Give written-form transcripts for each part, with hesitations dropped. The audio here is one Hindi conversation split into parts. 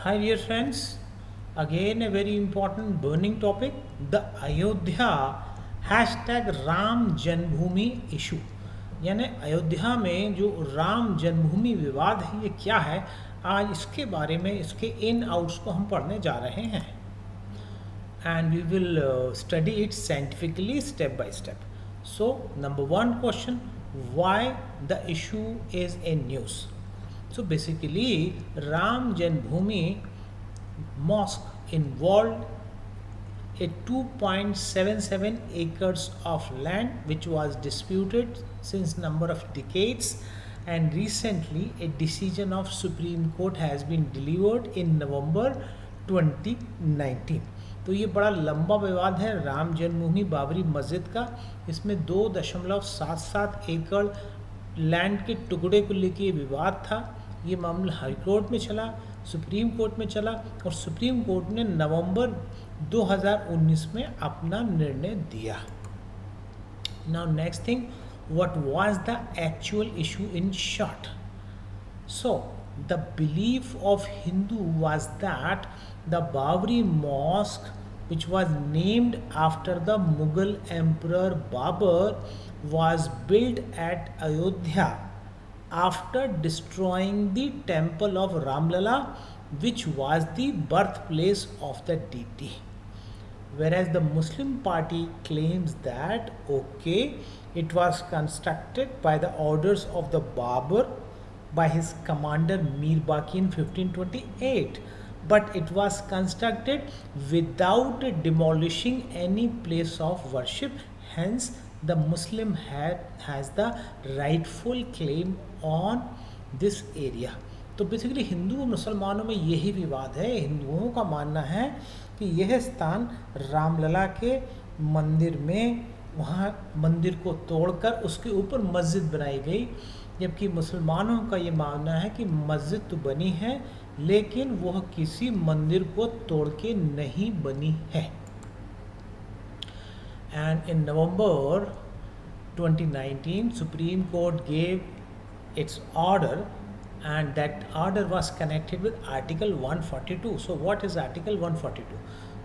Hi dear friends, again a very important burning topic, the Ayodhya hashtag Ram Janmभूमि issue। यानी अयोध्या में जो राम जन्मभूमि विवाद है ये क्या है, आज इसके बारे में इसके इन आउट्स को हम पढ़ने जा रहे हैं and we will study it scientifically step by step. So number one question, why the issue is in news? So basically Ram Janmabhoomi mosque involved a 2.77 acres of land which was disputed since number of decades, and recently a decision of Supreme Court has been delivered in November 2019। तो ये बड़ा लंबा विवाद है राम जन्मभूमि बाबरी मस्जिद का। इसमें 2.77 एकड़ लैंड के टुकड़े को लेके विवाद था। ये मामला हाई कोर्ट में चला, सुप्रीम कोर्ट में चला और सुप्रीम कोर्ट ने नवंबर 2019 में अपना निर्णय दिया। Now next thing, what was the actual issue in short? So the belief of Hindu was that the Babri mosque, which was named after the Mughal emperor Babur, was built at Ayodhya after destroying the temple of Ramlala, which was the birthplace of the deity. Whereas the Muslim party claims that okay, it was constructed by the orders of the Babur by his commander Mir Baqi in 1528, but it was constructed without demolishing any place of worship. Hence, the Muslim has the rightful claim on this area. तो बेसिकली हिंदू और मुसलमानों में यही विवाद है। हिंदुओं का मानना है कि यह स्थान रामलला के मंदिर में, वहाँ मंदिर को तोड़कर उसके ऊपर मस्जिद बनाई गई, जबकि मुसलमानों का ये मानना है कि मस्जिद तो बनी है लेकिन वह किसी मंदिर को तोड़ के नहीं बनी है। And in November 2019 supreme court gave it's order and that order was connected with article 142. so what is article 142?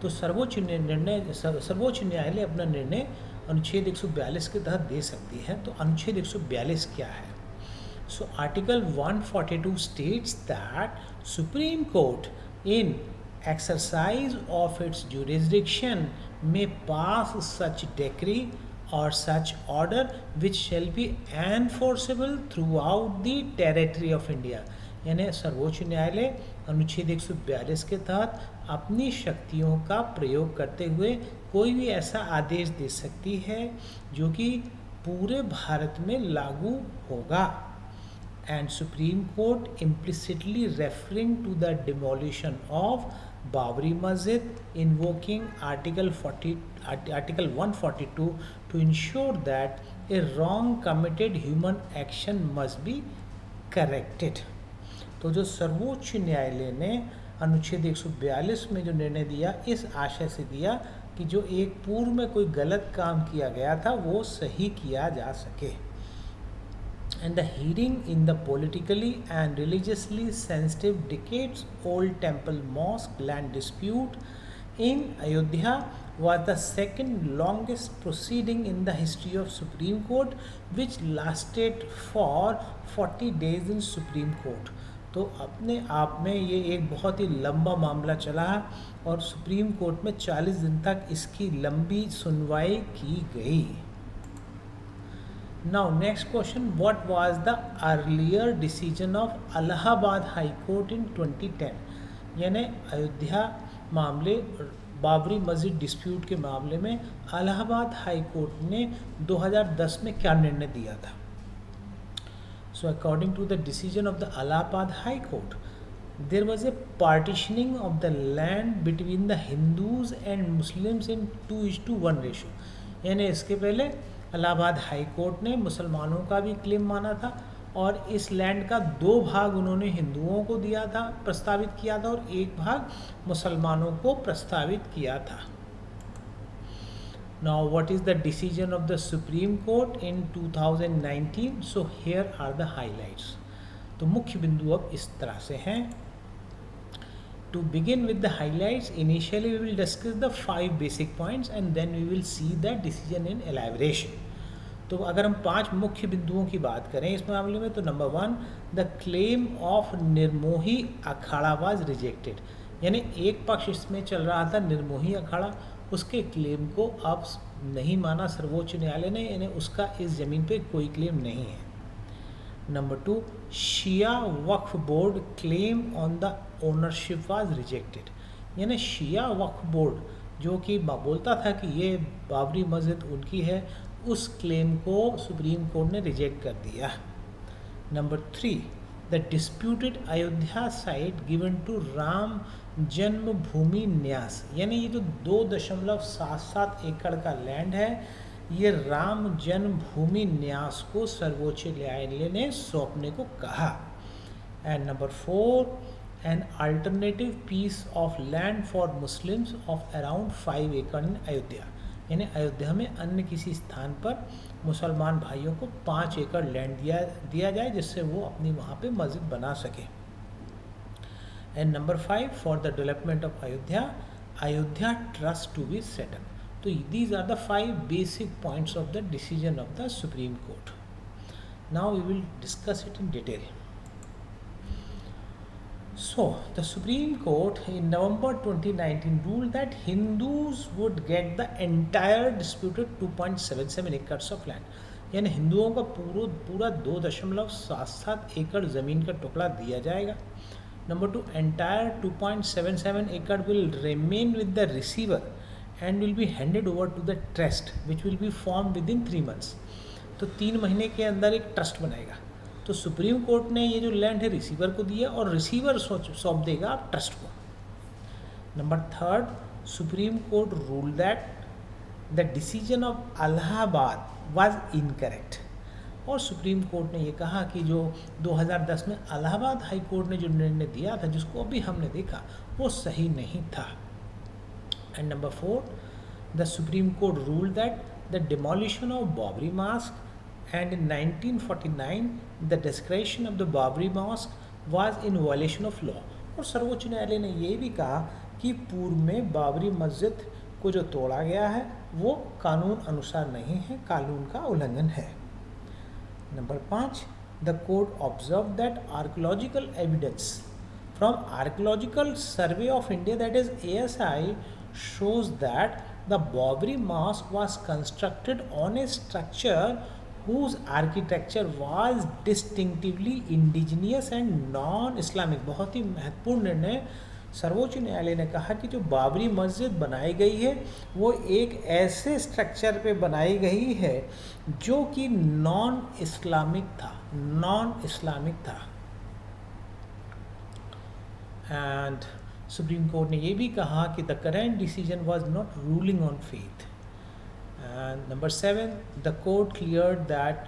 तो सर्वोच्च न्यायालय अपना निर्णय अनुच्छेद 142 के तहत दे सकती है। तो अनुच्छेद 142 क्या है? So article 142 states that Supreme Court in exercise of its jurisdiction may pass such decree or such order which shall be enforceable throughout the territory of India। यानी सर्वोच्च न्यायालय अनुच्छेद 142 के तहत अपनी शक्तियों का प्रयोग करते हुए कोई भी ऐसा आदेश दे सकती है जो कि पूरे भारत में लागू होगा। And Supreme Court implicitly referring to the demolition of Babri Masjid, invoking Article 142 to ensure that a wrong committed human action must be corrected। तो जो सर्वोच्च न्यायालय ने अनुच्छेद 142 में जो निर्णय दिया, इस आशय से दिया कि जो एक पूर्व में कोई गलत काम किया गया था वो सही किया जा सके। And the hearing in the politically and religiously sensitive decades-old temple mosque land dispute in Ayodhya was the second longest proceeding in the history of Supreme Court, which lasted for 40 days in Supreme Court। तो अपने आप में ये एक बहुत ही लंबा मामला चला और सुप्रीम कोर्ट में 40 दिन तक इसकी लंबी सुनवाई की गई। Now next question, what was the earlier decision of Allahabad High Court in 2010? यानी अयोध्या मामले बाबरी मस्जिद डिस्प्यूट के मामले में इलाहाबाद हाई कोर्ट ने 2010 में क्या निर्णय दिया था? So according to the decision of the Allahabad High Court, there was a partitioning of the land between the Hindus and Muslims in 2:1 ratio। यानी इसके पहले इलाहाबाद हाई कोर्ट ने मुसलमानों का भी क्लेम माना था और इस लैंड का 2 भाग उन्होंने हिंदुओं को दिया था, प्रस्तावित किया था, और 1 भाग मुसलमानों को प्रस्तावित किया था। Now what is the decision of the Supreme Court in 2019? So here are the highlights। तो मुख्य बिंदु अब इस तरह से हैं। To begin with the highlights, initially we will discuss the 5 basic points and then we will see the decision in elaboration. तो अगर हम 5 मुख्य बिंदुओं की बात करें इस मामले में, तो number 1, the claim of Nirmohi Akhara was rejected, यानी एक पक्ष इसमें चल रहा था निर्मोही अखाड़ा, उसके क्लेम को अब नहीं माना सर्वोच्च न्यायालय ने, यानी उसका इस ज़मीन पे कोई क्लेम नहीं है. Number 2, Shia Waqf board claim on the ownership was rejected, यानी शिया वक्फ बोर्ड जो कि बोलता था कि ये बाबरी मस्जिद उनकी है, उस क्लेम को सुप्रीम कोर्ट ने रिजेक्ट कर दिया. Number 3, the disputed Ayodhya site given to Ram Janmabhoomi Nyas, यानी ये जो 2.77 एकड़ का लैंड है, ये राम जन्मभूमि न्यास को सर्वोच्च न्यायालय ने सौंपने को कहा. And number 4, an alternative piece of land for Muslims of around 5 एकड़ इन अयोध्या, यानी अयोध्या में अन्य किसी स्थान पर मुसलमान भाइयों को 5 एकड़ लैंड दिया जाए जिससे वो अपनी वहाँ पे मस्जिद बना सके. And number 5, for the development of Ayodhya trust to be settle. तो these are the 5 basic points of the decision of the Supreme Court. Now we will discuss it in detail. So, the Supreme Court in November 2019 ruled that Hindus would get the entire disputed 2.77 acres of land. यानी हिंदुओं का पूरा 2.77 एकड़ ज़मीन का टुकड़ा दिया जाएगा. Number 2, entire 2.77 acre will remain with the receiver and will be handed over to the trust which will be formed within 3 months. तो 3 महीने के अंदर एक ट्रस्ट बनाएगा. तो सुप्रीम कोर्ट ने ये जो लैंड है रिसीवर को दिया और रिसीवर सौंप देगा ट्रस्ट को. Number 3, supreme Court rule that the decision of Allahabad was incorrect, और सुप्रीम कोर्ट ने ये कहा कि जो 2010 में इलाहाबाद हाई कोर्ट ने जो निर्णय दिया था जिसको अभी हमने देखा वो सही नहीं था. And number 4, the Supreme Court rule that the demolition of Babri mosque and in 1949 the desecration of the Babri mosque was in violation of law. और सर्वोच्च न्यायालय ने ये भी कहा कि पूर्व में बाबरी मस्जिद को जो तोड़ा गया है वो कानून अनुसार नहीं है, कानून का उल्लंघन है. Number 5, the court observe that archaeological evidence from archaeological survey of India that is ASI shows that the Babri mosque was constructed on a structure whose architecture was distinctively indigenous and non-Islamic. बहुत ही महत्वपूर्ण निर्णय. सर्वोच्च न्यायालय ने कहा कि जो बाबरी मस्जिद बनाई गई है वो एक ऐसे स्ट्रक्चर पे बनाई गई है जो कि नॉन इस्लामिक था. एंड सुप्रीम कोर्ट ने ये भी कहा कि the current decision was not ruling on faith. And number 7, the court cleared that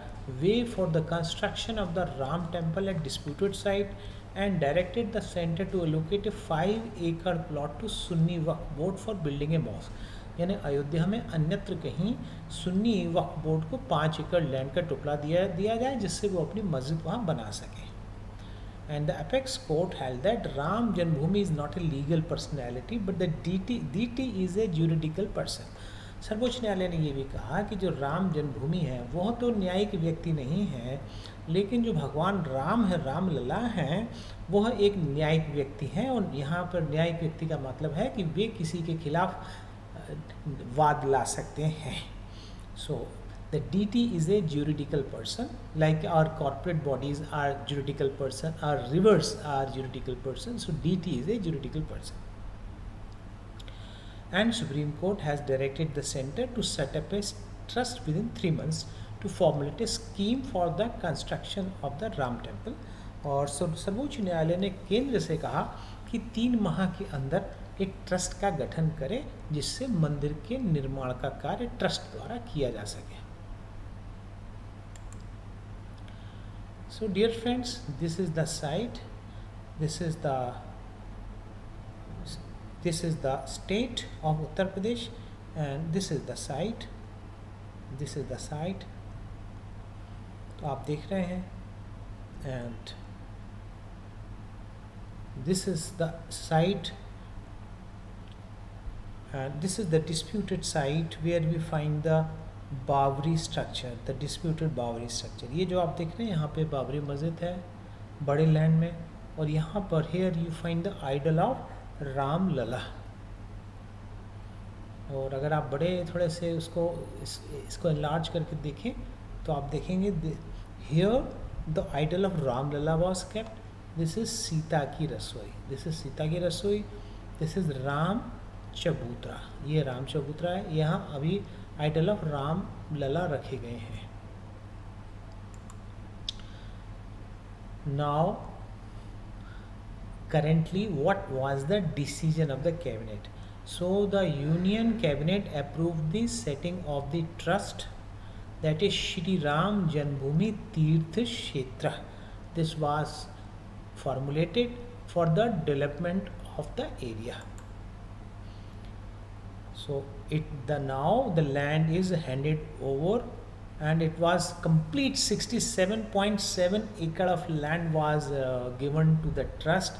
way for the construction of the Ram temple at disputed site and directed the center to allocate a 5-acre plot to Sunni Waqf board for building a mosque. यानी अयोध्या में अन्यत्र कहीं सुन्नी वक्फ बोर्ड को 5 एकड़ लैंड का टुकड़ा दिया जाए जिससे वो अपनी मस्जिद वहाँ बना सके. And the apex court held that Ram Janmabhoomi is not a legal personality but the DT is a juridical person. सर्वोच्च न्यायालय ने ये भी कहा कि जो राम जन्मभूमि है वह तो न्यायिक व्यक्ति नहीं है, लेकिन जो भगवान राम है, राम लला हैं, वह एक न्यायिक व्यक्ति हैं. और यहाँ पर न्यायिक व्यक्ति का मतलब है कि वे किसी के खिलाफ वाद ला सकते हैं. So the DT is a juridical person like our corporate bodies are juridical person, are rivers are juridical person. So DT is a juridical person. And Supreme Court has directed the center to set up a trust within 3 months to formulate a scheme for the construction of the Ram temple. और सर्वोच्च न्यायालय ने केंद्र से कहा कि 3 माह के अंदर एक ट्रस्ट का गठन करे जिससे मंदिर के निर्माण का कार्य ट्रस्ट द्वारा किया जा सके. So dear friends, this is the site, this is the state of Uttar Pradesh and this is the site. तो आप देख रहे हैं and This is the site, and this is the disputed site where we find the Babri structure, the disputed Babri structure. ये जो आप देख रहे हैं यहाँ पे बाबरी मस्जिद है बड़े लैंड में, और यहाँ पर here you find the idol of Ram Lalla. और अगर आप बड़े थोड़े से इसको एनलार्ज करके देखें तो आप देखेंगे here the idol of Ram Lalla was kept. This is Sita की रसोई, दिस इज सीता की रसोई, दिस इज राम चबूतरा, ये राम चबूतरा है। यहाँ अभी आइडल ऑफ राम लला रखे गए हैं। Now currently, what was the decision of the cabinet? So the union cabinet approved the setting of the trust, that is Shri Ram Janmabhoomi Tirth Kshetra. This was formulated for the development of the area. So now the land is handed over, and it was complete 67.7 acre of land was given to the trust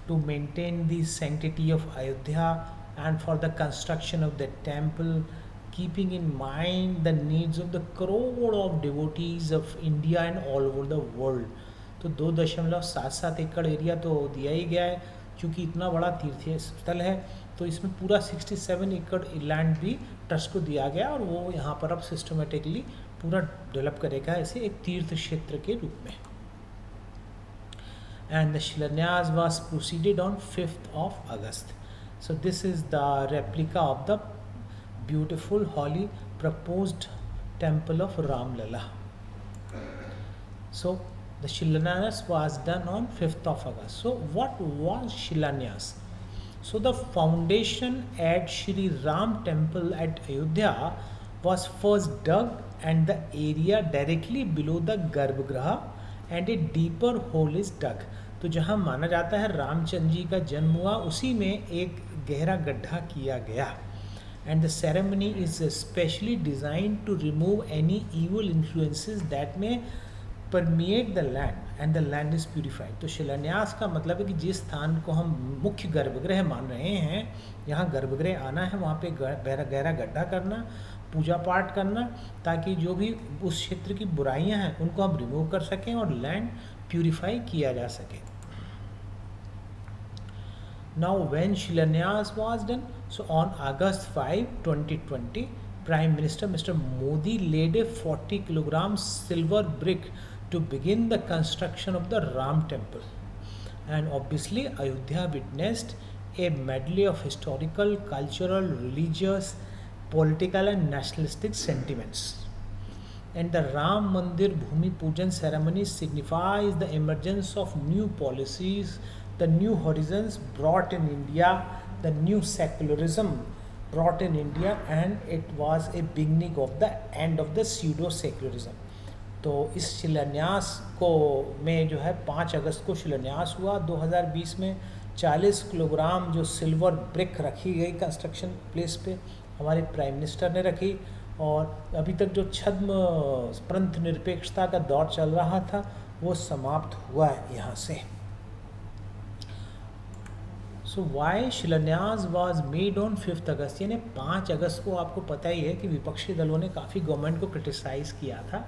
to maintain the sanctity of Ayodhya and for the construction of the temple, keeping in mind the needs of the crore of devotees of India and all over the world. तो 2.77 एकड़ एरिया तो दिया ही गया है, क्योंकि इतना बड़ा तीर्थ स्थल है तो इसमें पूरा 67 एकड़ लैंड भी ट्रस्ट को दिया गया, और वो यहाँ पर अब सिस्टमेटिकली पूरा डेवलप करेगा ऐसे एक तीर्थ क्षेत्र के रूप में। And the Shilanyas was proceeded on 5th of August. So this is the replica of the beautiful holy proposed temple of Ram Lala. So the Shilanyas was done on 5th of August. So what was Shilanyas? So the foundation at Shri Ram temple at Ayodhya was first dug, and the area directly below the Garbhagriha and a deeper hole is dug. तो जहाँ माना जाता है रामचंद्र जी का जन्म हुआ उसी में एक गहरा गड्ढा किया गया। And the ceremony is specially designed to remove any evil influences that may permeate the land and the land is purified. तो शिलान्यास का मतलब है कि जिस स्थान को हम मुख्य गर्भगृह मान रहे हैं, यहाँ गर्भगृह आना है, वहाँ पे गहरा गड्ढा करना, पूजा पाठ करना, ताकि जो भी उस क्षेत्र की बुराइयां हैं उनको हम रिमूव कर सकें और लैंड प्यूरिफाई किया जा सके। नाउ व्हेन शिलान्यास was done, so on August 5, 2020, prime minister mister Modi laid a 40 kilogram silver brick to begin the construction of the Ram temple, and obviously Ayodhya witnessed a medley of historical, cultural, religious, political and nationalistic sentiments. And the Ram Mandir Bhumi Pujan ceremony signifies the emergence of new policies, the new horizons brought in India, the new secularism brought in India, and it was a beginning of the end of the pseudo-secularism. तो इस शिलान्यास को में जो है 5 अगस्त को शिलान्यास हुआ 2020 में। 40 किलोग्राम जो सिल्वर ब्रिक रखी गई कंस्ट्रक्शन प्लेस पे, हमारे प्राइम मिनिस्टर ने रखी, और अभी तक जो छद्म पंथ निरपेक्षता का दौर चल रहा था वो समाप्त हुआ है यहाँ से। सो वाई शिलान्यास वाज मेड ऑन 5th अगस्त, यानी 5 अगस्त को आपको पता ही है कि विपक्षी दलों ने काफ़ी गवर्नमेंट को क्रिटिसाइज़ किया था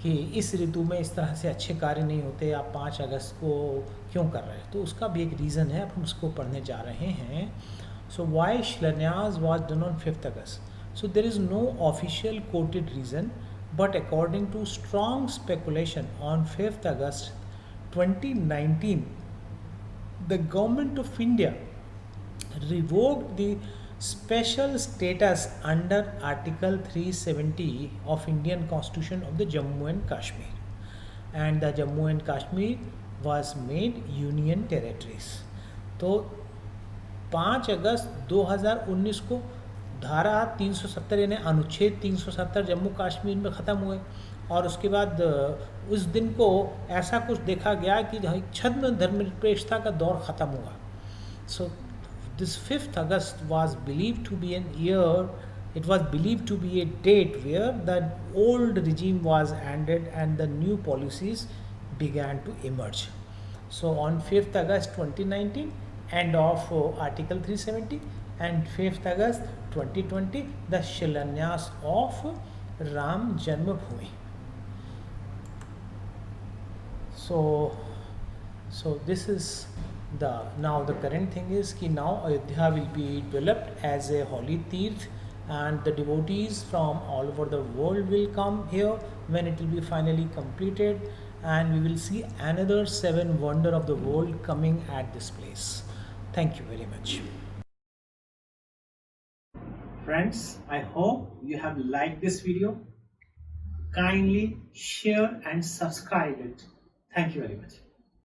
कि इस ऋतु में इस तरह से अच्छे कार्य नहीं होते, आप 5 अगस्त को क्यों कर रहे हैं। तो उसका भी एक रीज़न है, अब हम उसको पढ़ने जा रहे हैं। सो वाई शिलान्यास was done on 5th August, so there is no official quoted reason, but according to strong speculation, on 5th August 2019 the government of India revoked the special status under Article 370 of Indian Constitution of the Jammu and Kashmir, and the Jammu and Kashmir was made union territories. तो 5 अगस्त 2019 को धारा 370 यानी अनुच्छेद 370 जम्मू कश्मीर में ख़त्म हुए, और उसके बाद उस दिन को ऐसा कुछ देखा गया कि जहाँ छद्म धर्मनिरपेक्षता का दौर ख़त्म हुआ। So this 5th August was believed to be an year, it was believed to be a date where the old regime was ended and the new policies began to emerge. So on 5th August 2019, end of Article 370, and 5th August 2020, the Shilanyas of Ram Janmabhoomi. So, so this is the now the current thing is कि now Ayodhya will be developed as a holy tirth, and the devotees from all over the world will come here when it will be finally completed, and we will see another 7 wonder of the world coming at this place. Thank you very much. Friends, I hope you have liked this video. Kindly share and subscribe it. Thank you very much.